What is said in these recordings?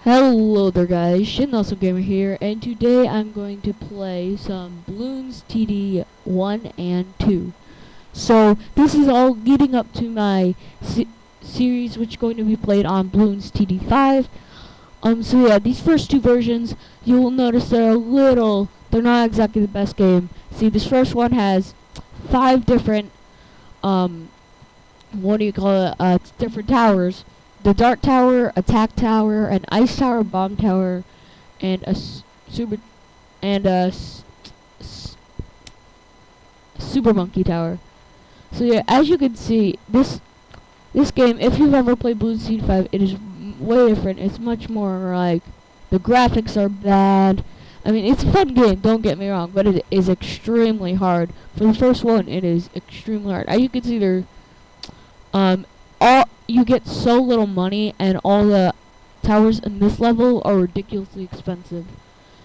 Hello there guys, Gamer here, and today I'm going to play some Bloons TD 1 and 2. So this is all leading up to my series which is going to be played on Bloons TD 5. So yeah, these first two versions, you will notice they're not exactly the best game. See, this first one has 5 different, different towers. The Dark Tower, Attack Tower, an Ice Tower, Bomb Tower, and a Super Monkey Tower. So yeah, as you can see, this game, if you've ever played Bloons TD 5, it is way different. It's much more like the graphics are bad. I mean, it's a fun game, don't get me wrong, but it is extremely hard. For the first one, it is extremely hard. As you can see, there, you get so little money, and all the towers in this level are ridiculously expensive.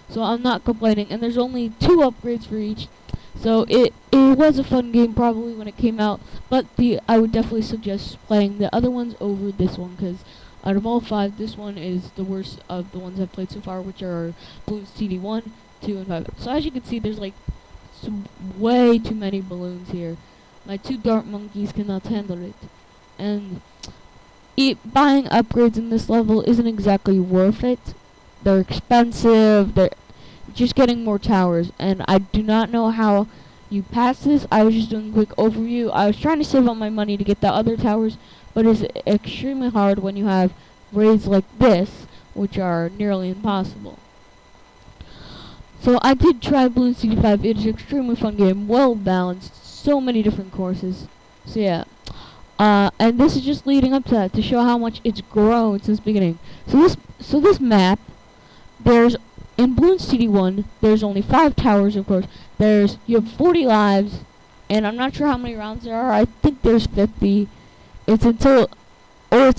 So I'm not complaining, and there's only 2 upgrades for each. So it was a fun game probably when it came out, but I would definitely suggest playing the other ones over this one, because out of all 5, this one is the worst of the ones I've played so far, which are Bloons TD 1, 2, and 5. So as you can see, there's like way too many balloons here. My 2 dart monkeys cannot handle it. And buying upgrades in this level isn't exactly worth it. They're expensive. They're just getting more towers, and I do not know how you pass this. I was just doing a quick overview. I was trying to save up my money to get the other towers, but it's extremely hard when you have raids like this, which are nearly impossible. So I did try Bloons TD 5. It is an extremely fun game, well balanced, so many different courses. So yeah. And this is just leading up to that, to show how much it's grown since the beginning. So this map, in Bloons TD 1, there's only 5 towers, of course. You have 40 lives, and I'm not sure how many rounds there are. I think there's 50. It's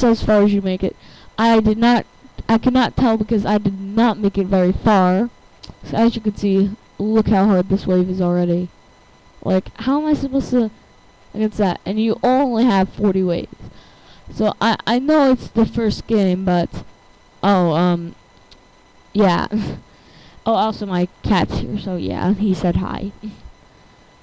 as far as you make it. I cannot tell because I did not make it very far. So as you can see, look how hard this wave is already. Like, how am I supposed to against that? And you only have 40 waves. So I know it's the first game, but yeah. Oh, also my cat's here, so yeah, he said hi.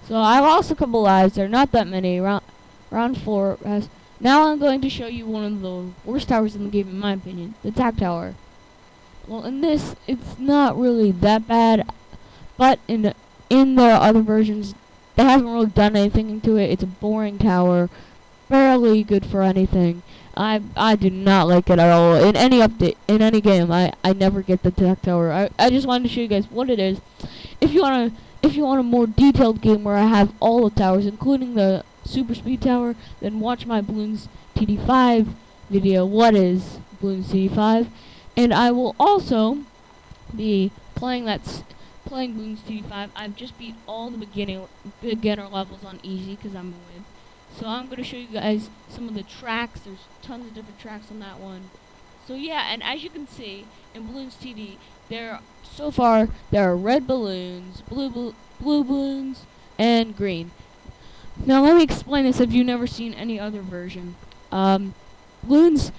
So I lost a couple lives. There are not that many. Round 4 has. Now I'm going to show you one of the worst towers in the game, in my opinion, the Attack Tower. Well, in this, it's not really that bad, but in the other versions, they haven't really done anything to it. It's a boring tower, barely good for anything. I do not like it at all. In any update, in any game, I never get the Attack Tower. I just wanted to show you guys what it is. If you want a more detailed game where I have all the towers, including the Super Speed Tower, then watch my Bloons TD 5 video. What is Bloons TD 5? And I will also be playing Bloons TD 5. I've just beat all the beginner levels on easy because I'm a win. So I'm going to show you guys some of the tracks. There's tons of different tracks on that one. So yeah, and as you can see, in Bloons TD, so far there are red balloons, blue balloons, and green. Now let me explain this if you've never seen any other version. Balloons,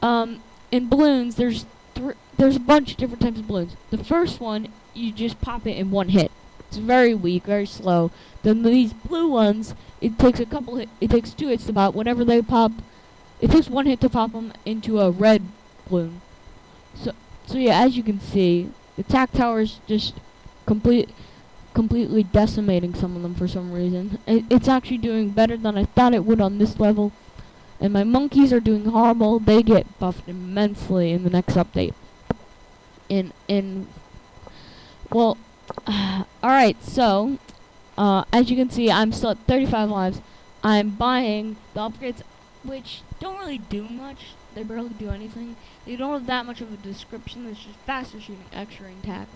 in balloons, there's a bunch of different types of balloons. The first one, you just pop it in one hit. It's very weak, very slow. Then these blue ones, it takes 2 hits to pop. Whenever they pop, it takes 1 hit to pop them into a red balloon. So yeah, as you can see, the Attack Tower is just completely decimating some of them for some reason. It's actually doing better than I thought it would on this level. And my monkeys are doing horrible. They get buffed immensely in the next update. Alright, so, as you can see, I'm still at 35 lives. I'm buying the upgrades, which don't really do much. They barely do anything. They don't have that much of a description. It's just faster shooting, extra attack.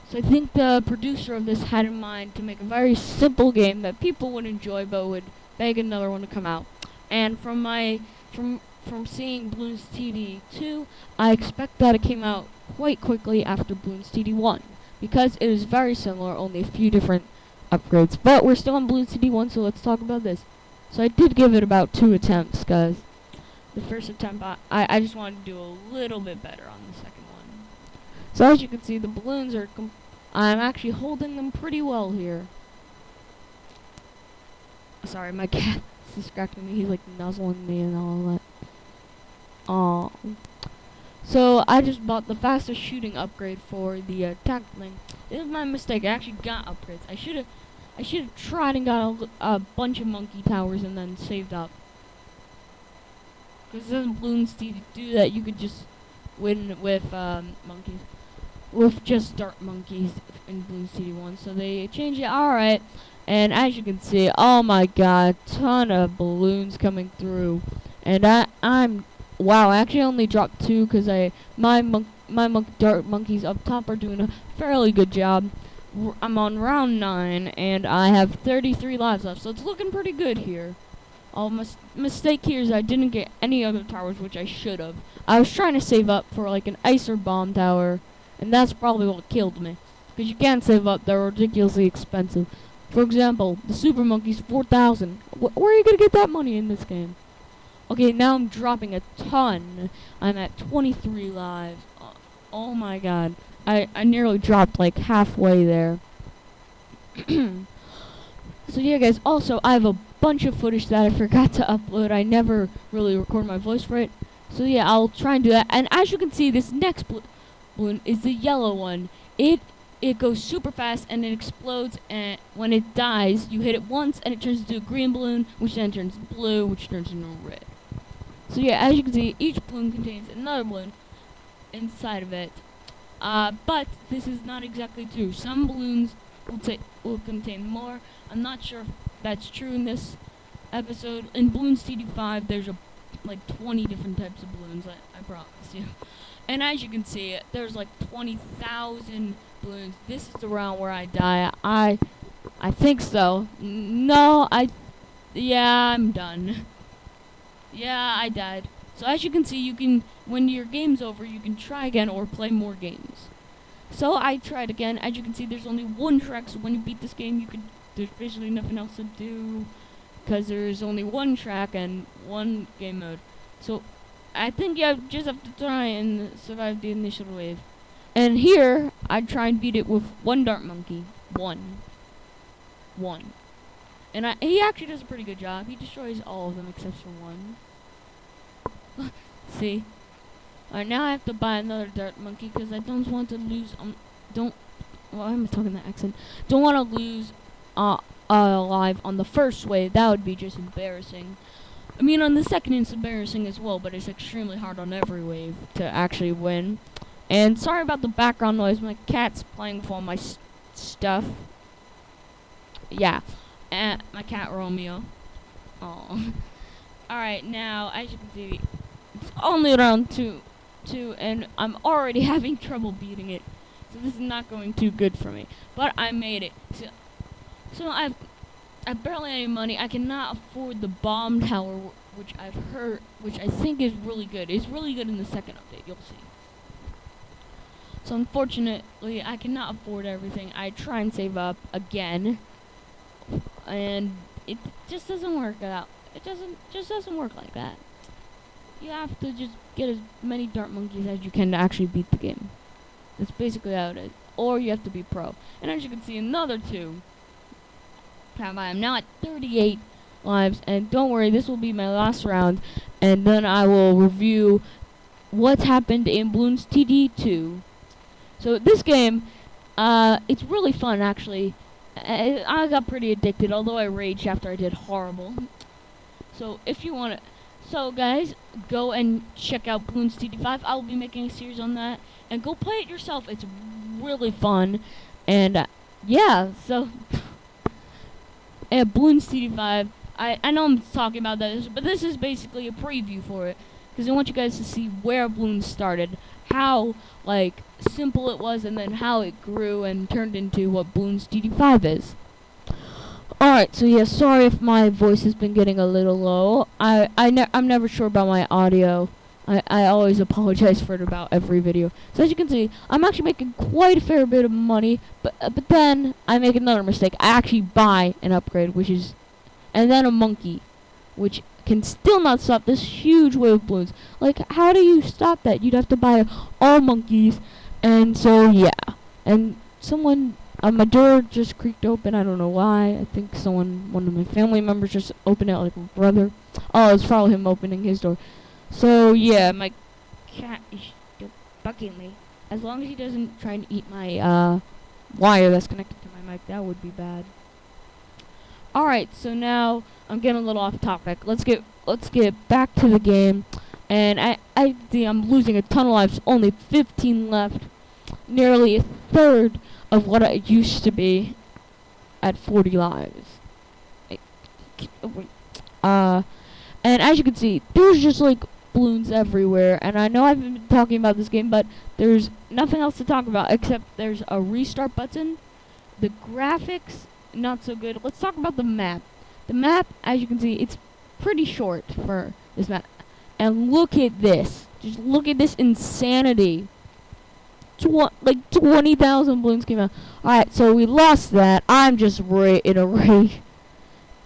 So I think the producer of this had in mind to make a very simple game that people would enjoy, but would beg another one to come out. And from seeing Bloons TD 2, I expect that it came out quite quickly after Bloons TD 1, because it is very similar, only a few different upgrades. But we're still on Bloons TD 1, so let's talk about this. So I did give it about 2 attempts, guys. the first attempt, I just wanted to do a little bit better on the second one. So as you can see, the balloons are, I'm actually holding them pretty well here. Sorry, my cat's distracting me. He's like nuzzling me and all that. Oh. So I just bought the fastest shooting upgrade for the tackling. This is my mistake. I actually got upgrades. I should have tried and got a bunch of monkey towers and then saved up. Because there's balloons to do that. You could just win with monkeys, with just dart monkeys in Bloons TD1. So they changed it. All right. And as you can see, oh my god, ton of balloons coming through. And wow, I actually only dropped 2 because my dart monkeys up top are doing a fairly good job. I'm on round 9 and I have 33 lives left, so it's looking pretty good here. My mistake here is I didn't get any other towers, which I should have. I was trying to save up for like an ice or bomb tower, and that's probably what killed me. Because you can't save up, they're ridiculously expensive. For example, the Super Monkey's 4,000. Where are you going to get that money in this game? Okay, now I'm dropping a ton. I'm at 23 lives. Oh my god. I nearly dropped like halfway there. So yeah guys, also I have a bunch of footage that I forgot to upload. I never really record my voice for it. So yeah, I'll try and do that. And as you can see, this next balloon is the yellow one. It goes super fast and it explodes, and when it dies, you hit it once and it turns into a green balloon, which then turns blue, which turns into red. So yeah, as you can see, each balloon contains another balloon inside of it. But this is not exactly true. Some balloons will contain more. I'm not sure if that's true in this episode. In Bloons TD5, there's like 20 different types of balloons, I promise you. And as you can see, there's like 20,000 balloons. This is the round where I die. I think so. No, yeah, I'm done. Yeah, I died. So as you can see, when your game's over, you can try again or play more games. So I tried again. As you can see, there's only one track, so when you beat this game, there's basically nothing else to do, because there's only one track and one game mode. So I think you just have to try and survive the initial wave. And here, I try and beat it with one dart monkey. One. And he actually does a pretty good job. He destroys all of them except for one. See? Alright, now I have to buy another dart monkey because I don't want to lose, why am I talking that accent? Don't want to lose, live on the first wave. That would be just embarrassing. I mean, on the second it's embarrassing as well, but it's extremely hard on every wave to actually win. And sorry about the background noise. My cat's playing with all my stuff. Yeah. My cat Romeo. Oh. Alright, now, as you can see, it's only round 2, and I'm already having trouble beating it. So this is not going too good for me. But I made it. So I barely have any money. I cannot afford the bomb tower, which I think is really good. It's really good in the second update, you'll see. So unfortunately, I cannot afford everything. I try and save up again, and it just doesn't work out. It just doesn't work like that. You have to just get as many dart monkeys as you can to actually beat the game. That's basically how it is. Or you have to be pro. And as you can see, another 2. I am now at 38 lives, and don't worry, this will be my last round, and then I will review what's happened in Bloons TD2. So this game, it's really fun actually. I got pretty addicted, although I raged after I did horrible. So if you want to, so guys, go and check out Bloons TD5. I'll be making a series on that, and go play it yourself. It's really fun, and yeah. So Bloons TD5. I know I'm talking about that, but this is basically a preview for it, because I want you guys to see where Bloons started, how like simple it was, and then how it grew and turned into what Bloons TD5 is. Alright, so yeah, sorry if my voice has been getting a little low. I'm never sure about my audio. I always apologize for it about every video. So as you can see, I'm actually making quite a fair bit of money, but then I make another mistake. I actually buy an upgrade, and then a monkey, which can still not stop this huge wave of balloons. Like, how do you stop that? You'd have to buy all monkeys. And so, yeah. And someone, my door just creaked open. I don't know why. I think one of my family members just opened it, like my brother. Oh, it's probably him opening his door. So, yeah, my cat is still bugging me. As long as he doesn't try and eat my, wire that's connected to my mic, that would be bad. Alright, so now I'm getting a little off topic. Let's get back to the game. And I'm losing a ton of lives, only 15 left. Nearly a third of what I used to be at 40 lives. And as you can see, there's just like balloons everywhere. And I know I've been talking about this game, but there's nothing else to talk about except there's a restart button. The graphics, not so good. Let's talk about the map. The map, as you can see, it's pretty short for this map. And look at this. Just look at this insanity. Like 20,000 balloons came out. Alright, so we lost that. I'm just in a rage.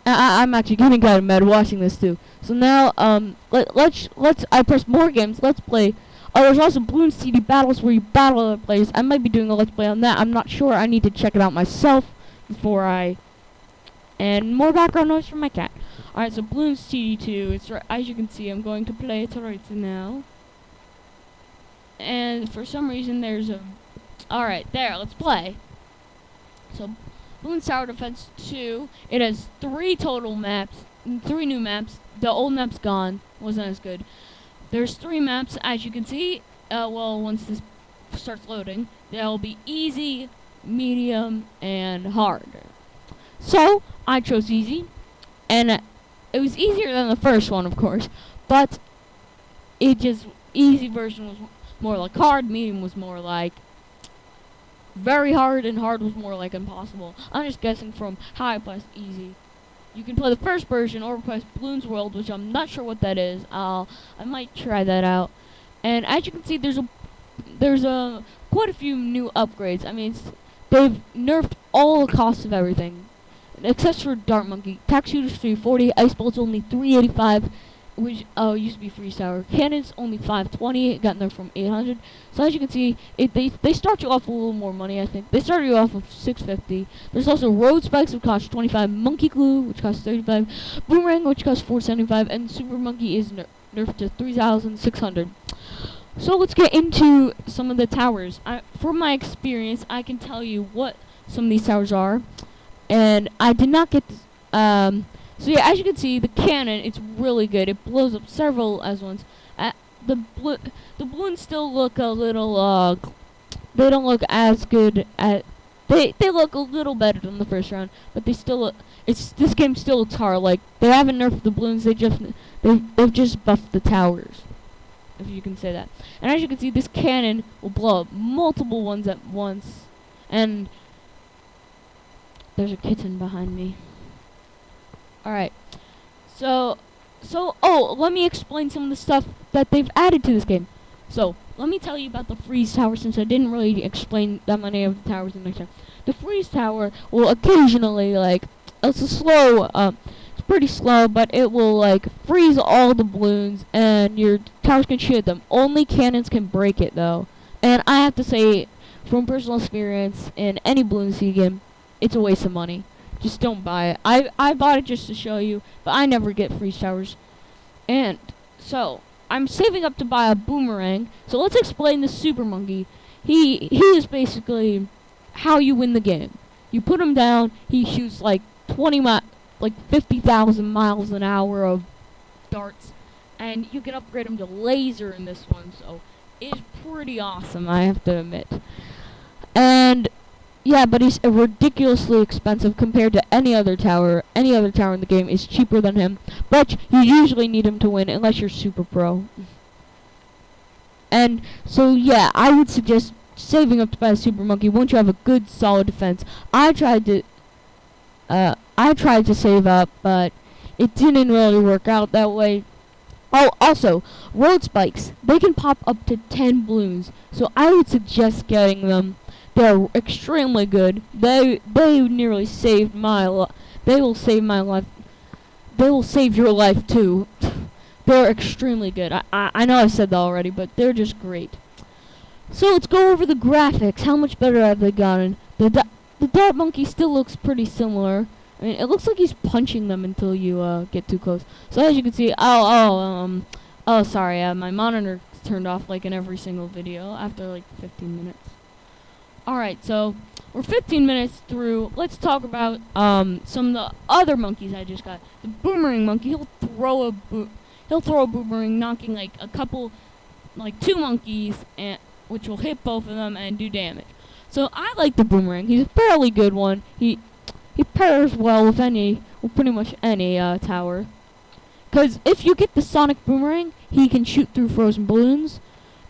I'm actually getting kind of mad watching this too. So now, let's I press more games. Let's play. Oh, there's also Bloons TD battles where you battle other players. I might be doing a let's play on that. I'm not sure. I need to check it out myself before I. And more background noise from my cat. Alright, so Bloons TD2. It's as you can see, I'm going to play it right now. And for some reason, there's a. Alright, there. Let's play. So, Bloons Tower Defense 2. It has 3 total maps, 3 new maps. The old map's gone. Wasn't as good. There's 3 maps, as you can see. Well, once this starts loading, there'll be easy, medium, and hard. So, I chose easy. And it was easier than the first one, of course. But, easy version was more like hard, medium was more like very hard, and hard was more like impossible. I'm just guessing from how I pressed easy. You can play the first version or press Bloons World, which I'm not sure what that is. I might try that out. And as you can see, there's quite a few new upgrades. I mean, they've nerfed all the costs of everything, except for Dart Monkey. Tack Shooter's 340, Ice Bolt's only 385, which used to be Freeze Tower. Cannon's only 520, it got nerfed from 800. So as you can see, they start you off with a little more money, I think. They started you off with 650. There's also Road Spikes, which cost 25, Monkey Glue, which costs 35, Boomerang, which costs 475, and Super Monkey is nerfed to 3,600. So let's get into some of the towers. From my experience, I can tell you what some of these towers are. And I did not get this, so yeah, as you can see, the cannon, it's really good. It blows up several as ones. The balloons still look a little, they don't look as good at, they look a little better than the first round, but they still look, this game still looks hard. Like, they haven't nerfed the balloons, they've just buffed the towers, if you can say that. And as you can see, this cannon will blow up multiple ones at once. And there's a kitten behind me. Alright, so, let me explain some of the stuff that they've added to this game. So, let me tell you about the Freeze Tower, since I didn't really explain that many of the towers in the next time. The Freeze Tower will occasionally, like, it's it's pretty slow, but it will, like, freeze all the balloons, and your towers can shoot them. Only cannons can break it, though. And I have to say, from personal experience, in any Bloons TD game, it's a waste of money. Just don't buy it. I bought it just to show you, but I never get Freeze Towers. And so I'm saving up to buy a Boomerang. So let's explain the Super Monkey. He is basically how you win the game. You put him down, he shoots like 50,000 miles an hour of darts, and you can upgrade him to laser in this one. So it's pretty awesome, I have to admit. And yeah, but he's ridiculously expensive compared to any other tower. Any other tower in the game is cheaper than him. But you usually need him to win unless you're super pro. And so yeah, I would suggest saving up to buy a Super Monkey once you have a good solid defense. I tried to save up, but it didn't really work out that way. Oh, also, Road Spikes, they can pop up to 10 balloons. So I would suggest getting them. They're extremely good. They nearly saved my life. They will save my life. they will save your life too. They're extremely good. I know I said that already, but they're just great. So let's go over the graphics. How much better have they gotten? The dart monkey still looks pretty similar. I mean, it looks like he's punching them until you get too close. So as you can see, sorry, my monitor turned off like in every single video after like 15 minutes. Alright, so we're 15 minutes through. Let's talk about some of the other monkeys I just got. The boomerang monkey, he'll throw a boomerang, knocking like two monkeys, and which will hit both of them and do damage. So I like the boomerang. He's a fairly good one. He pairs well with pretty much any tower. Because if you get the sonic boomerang, he can shoot through frozen balloons,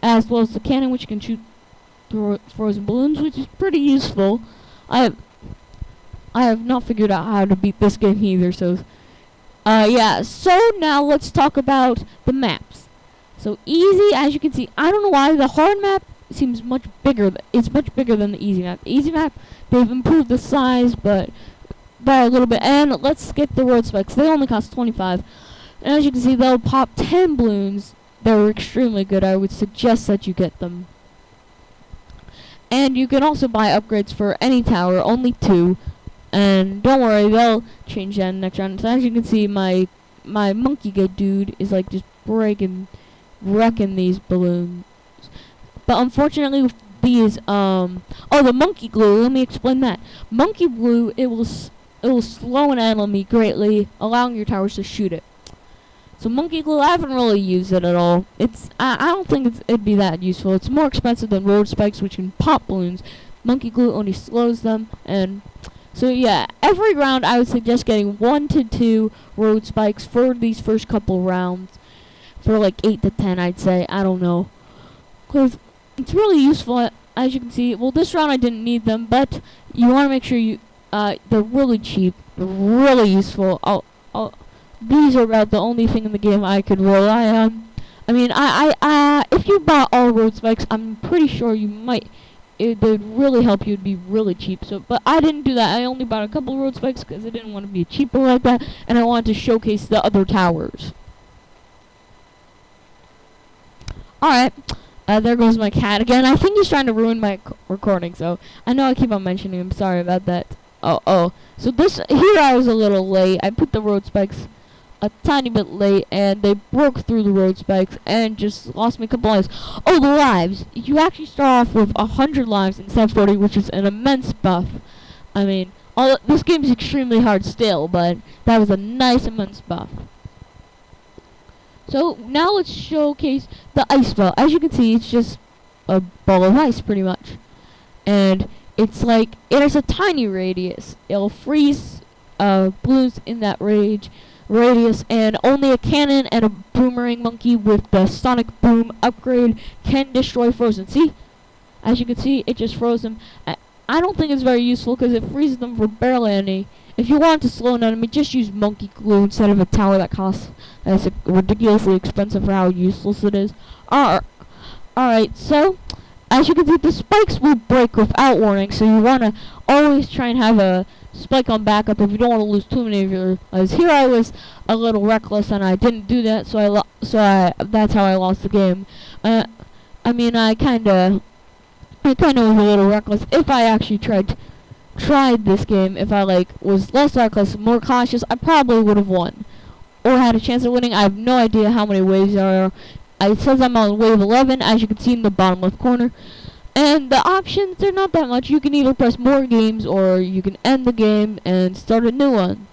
as well as the cannon, which can shoot through frozen balloons, which is pretty useful. I have not figured out how to beat this game either, so yeah. So now let's talk about the maps. So easy, as you can see, I don't know why the hard map seems much bigger. It's much bigger than the easy map. The easy map, they've improved the size, but by a little bit. And let's get the road spikes. They only cost 25. And as you can see, they'll pop 10 balloons. They're extremely good. I would suggest that you get them. And you can also buy upgrades for any tower, only 2. And don't worry, they'll change that next round. So as you can see, my monkey good dude is like just wrecking these balloons. But unfortunately with these, the monkey glue, let me explain that. Monkey glue, it will slow an enemy greatly, allowing your towers to shoot it. So monkey glue, I haven't really used it at all. I don't think it'd be that useful. It's more expensive than road spikes, which can pop balloons. Monkey glue only slows them, and so yeah, every round I would suggest getting 1 to 2 road spikes for these first couple rounds. For like 8 to 10, I'd say. I don't know, because it's really useful. As you can see, well, this round I didn't need them, but you want to make sure they're really cheap. They're really useful. These are about the only thing in the game I could rely on. I mean, if you bought all road spikes, I'm pretty sure they'd really help you. It'd be really cheap. So, but I didn't do that. I only bought a couple road spikes because I didn't want to be cheaper like that, and I wanted to showcase the other towers. Alright, there goes my cat again. I think he's trying to ruin my recording, so I know I keep on mentioning him. Sorry about that. So here I was a little late. I put the road spikes a tiny bit late, and they broke through the road spikes and just lost me a couple lives. Oh, the lives! You actually start off with 100 lives instead of 40, which is an immense buff. I mean, this game is extremely hard still, but that was a nice immense buff. So now let's showcase the ice ball. As you can see, it's just a ball of ice pretty much, and it's like it has a tiny radius. It'll freeze balloons in that radius, and only a cannon and a boomerang monkey with the sonic boom upgrade can destroy frozen. See, as you can see, it just froze them. I don't think it's very useful because it freezes them for barely any. If you want to slow an enemy, just use monkey glue instead of a tower that costs ridiculously expensive for how useless it is. Alright, so as you can see, the spikes will break without warning, so you want to always try and have a spike on backup if you don't want to lose too many of your lives. Here I was a little reckless and I didn't do that, so that's how I lost the game. I mean, I kinda was a little reckless. If I actually tried this game, if I was less reckless, more cautious, I probably would have won or had a chance of winning. I have no idea how many waves there are. It says I'm on wave 11, as you can see in the bottom left corner. And the options, they're not that much. You can either press more games or you can end the game and start a new one.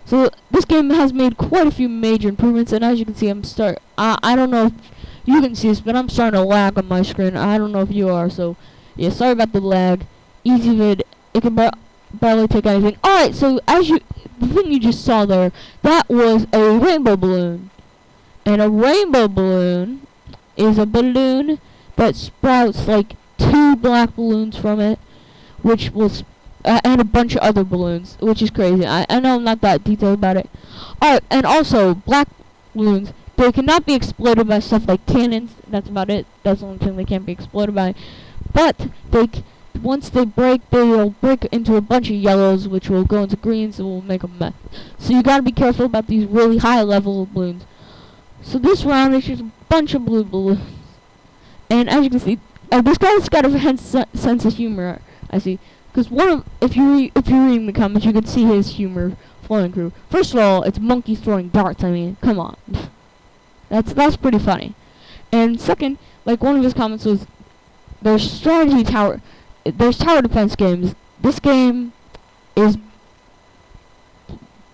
So this game has made quite a few major improvements, and as you can see, I don't know if you can see this, but I'm starting to lag on my screen. I don't know if you are, so yeah, sorry about the lag. Easy vid, it can barely take anything. Alright, so the thing you just saw there, that was a rainbow balloon. And a rainbow balloon is a balloon that sprouts like 2 black balloons from it, which will and a bunch of other balloons, which is crazy. I know I'm not that detailed about it. Alright, and also black balloons, they cannot be exploded by stuff like cannons. That's about it. That's the only thing they can't be exploded by. But once they break, they'll break into a bunch of yellows, which will go into greens and will make a mess. So you gotta be careful about these really high level balloons. So this round is just a bunch of blue balloons. And as you can see, this guy's got a sense of humor, I see. Because if you're reading the comments, you can see his humor flowing through. First of all, it's monkeys throwing darts. I mean, come on, that's pretty funny. And second, like one of his comments was, there's tower defense games. This game is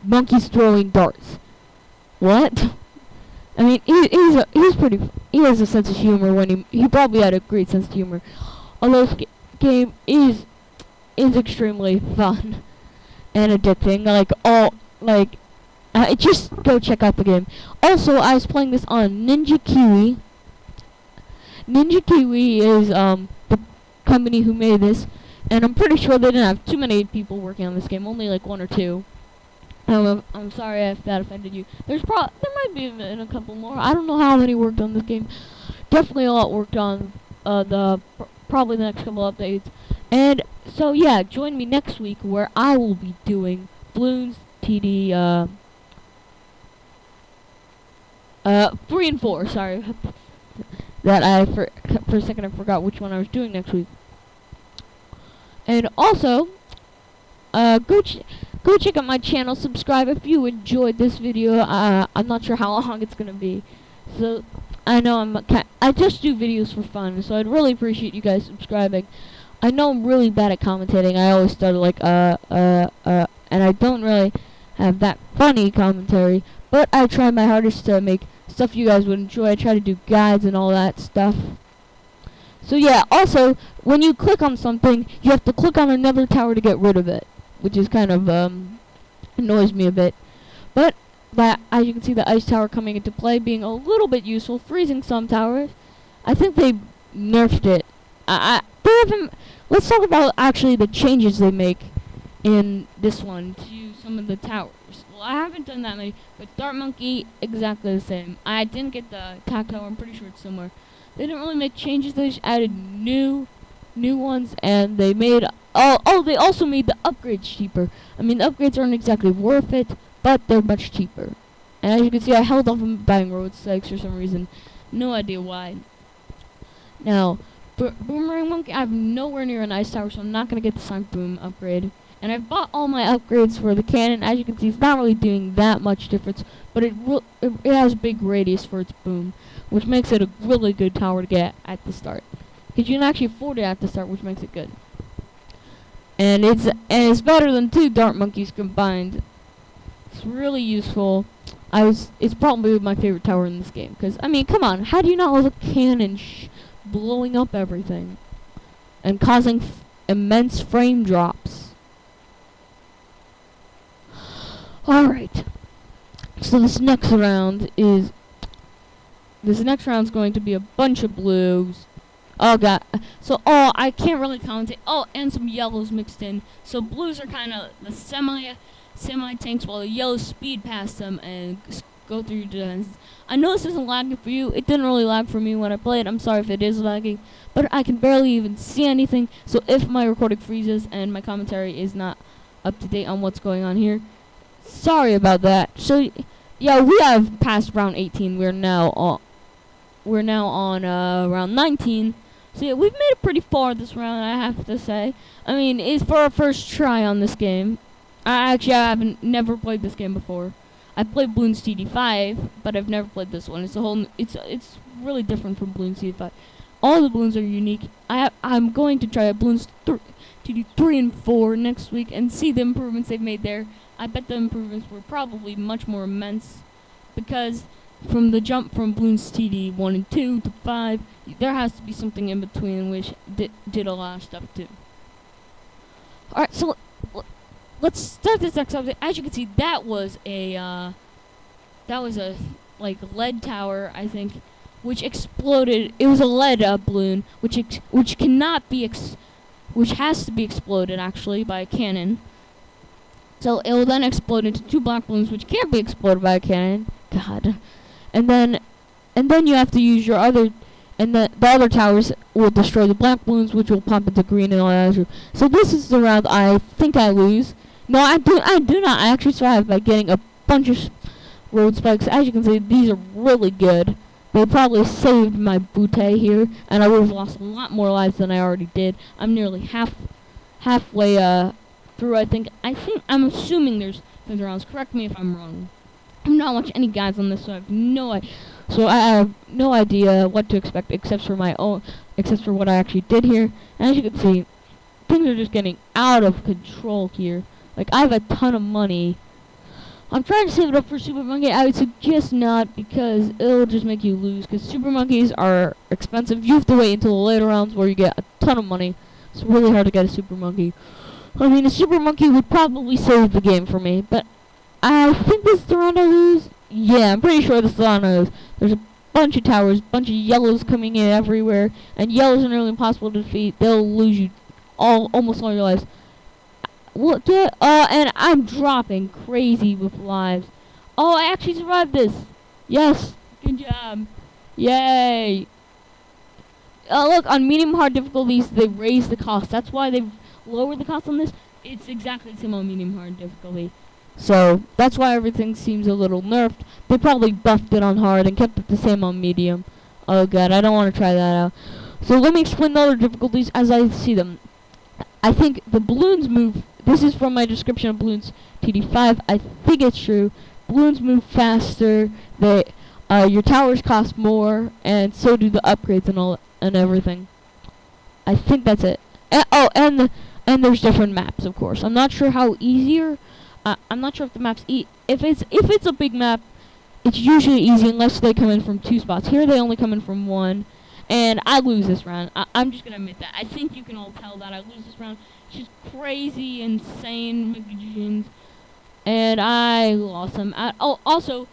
monkeys throwing darts. What? I mean, he has a sense of humor when he probably had a great sense of humor. Although this game is extremely fun and addicting. Just go check out the game. Also, I was playing this on Ninja Kiwi. Ninja Kiwi is the company who made this, and I'm pretty sure they didn't have too many people working on this game. Only like 1 or 2. I'm sorry if that offended you. There might be a couple more. I don't know how many worked on this game. Definitely a lot worked on probably the next couple updates. And so yeah, join me next week where I will be doing Bloons TD 3 and 4. Sorry, that for a second I forgot which one I was doing next week. And also, go check out my channel. Subscribe if you enjoyed this video. I'm not sure how long it's gonna be, so I know I just do videos for fun, so I'd really appreciate you guys subscribing. I know I'm really bad at commentating. I always start like and I don't really have that funny commentary, but I try my hardest to make stuff you guys would enjoy. I try to do guides and all that stuff. So yeah, also, when you click on something, you have to click on another tower to get rid of it, which is kind of, annoys me a bit. But, as you can see, the ice tower coming into play, being a little bit useful, freezing some towers. I think they nerfed it. Let's talk about, actually, the changes they make in this one to some of the towers. Well, I haven't done that many, but Dart Monkey, exactly the same. I didn't get the attack tower, I'm pretty sure it's somewhere. They didn't really make changes, they just added new ones, and they made, they also made the upgrades cheaper. I mean, the upgrades aren't exactly worth it, but they're much cheaper. And as you can see, I held off on buying road stakes for some reason. No idea why. Now, Boomerang Monkey, I have nowhere near an ice tower, so I'm not going to get the Sonic Boom upgrade. And I've bought all my upgrades for the cannon. As you can see, it's not really doing that much difference, but it has a big radius for its boom, which makes it a really good tower to get at the start. Because you can actually afford it at the start, which makes it good. And it's better than 2 Dart Monkeys combined. It's really useful. It's probably my favorite tower in this game. Because, I mean, come on, how do you not have a cannon blowing up everything and causing immense frame drops? Alright, so this next round is going to be a bunch of blues. Oh god, so I can't really commentate. Oh, and some yellows mixed in. So blues are kind of the semi tanks, while the yellows speed past them and go through defenses. I know this isn't lagging for you. It didn't really lag for me when I played. I'm sorry if it is lagging, but I can barely even see anything. So if my recording freezes and my commentary is not up to date on what's going on here, sorry about that. So yeah, we have passed round 18. We're now on round 19. So yeah, we've made it pretty far this round, I have to say. I mean, it's for our first try on this game. I haven't never played this game before. I played Bloons TD5, but I've never played this one. It's really different from Bloons TD5. All the balloons are unique. I'm going to try Bloons TD 3 and 4 next week and see the improvements they've made there. I bet the improvements were probably much more immense, because from the jump from Bloons TD 1 and 2 to 5, there has to be something in between which did a lot of stuff too. Alright, so let's start this next update. As you can see, that was a like lead tower, I think, which exploded. It was a lead balloon, which has to be exploded actually by a cannon. So it will then explode into 2 black balloons, which can't be exploded by a cannon. God. And then you have to use your other and the other towers will destroy the black balloons, which will pop into green and all that. So this is the round I think I lose. No, I do not. I actually survive by getting a bunch of road spikes. As you can see, these are really good. They probably saved my bootay here, and I would have lost a lot more lives than I already did. I'm nearly halfway through. I'm assuming there's things around. Correct me if I'm wrong. I'm not watching any guides on this, so I have no idea what to expect except for what I actually did here. And as you can see, things are just getting out of control here. Like, I have a ton of money. I'm trying to save it up for Super Monkey. I would suggest not, because it'll just make you lose, because Super Monkeys are expensive. You have to wait until the later rounds where you get a ton of money. It's really hard to get a Super Monkey. I mean, a Super Monkey would probably save the game for me, but I think this is the round I lose. Yeah, I'm pretty sure this is the round I lose. There's a bunch of towers, bunch of yellows coming in everywhere, and yellows are nearly impossible to defeat. They'll lose you almost all your lives. And I'm dropping crazy with lives. Oh, I actually survived this. Yes, good job. Yay. Look, on medium hard difficulties, they raise the cost. That's why they've lowered the cost on this. It's exactly the same on medium hard difficulty. So, that's why everything seems a little nerfed. They probably buffed it on hard and kept it the same on medium. Oh god, I don't want to try that out. So let me explain the other difficulties as I see them. I think the balloons move. This is from my description of Bloons TD5. I think it's true. Balloons move faster. Your towers cost more, and so do the upgrades and everything. I think that's it. And there's different maps, of course. I'm not sure how easier. I'm not sure if the maps if it's a big map, it's usually easy unless they come in from 2 spots. Here they only come in from 1. And I lose this round. I'm just gonna admit that. I think you can all tell that I lose this round. It's just crazy, insane magicians. And I lost them. Also,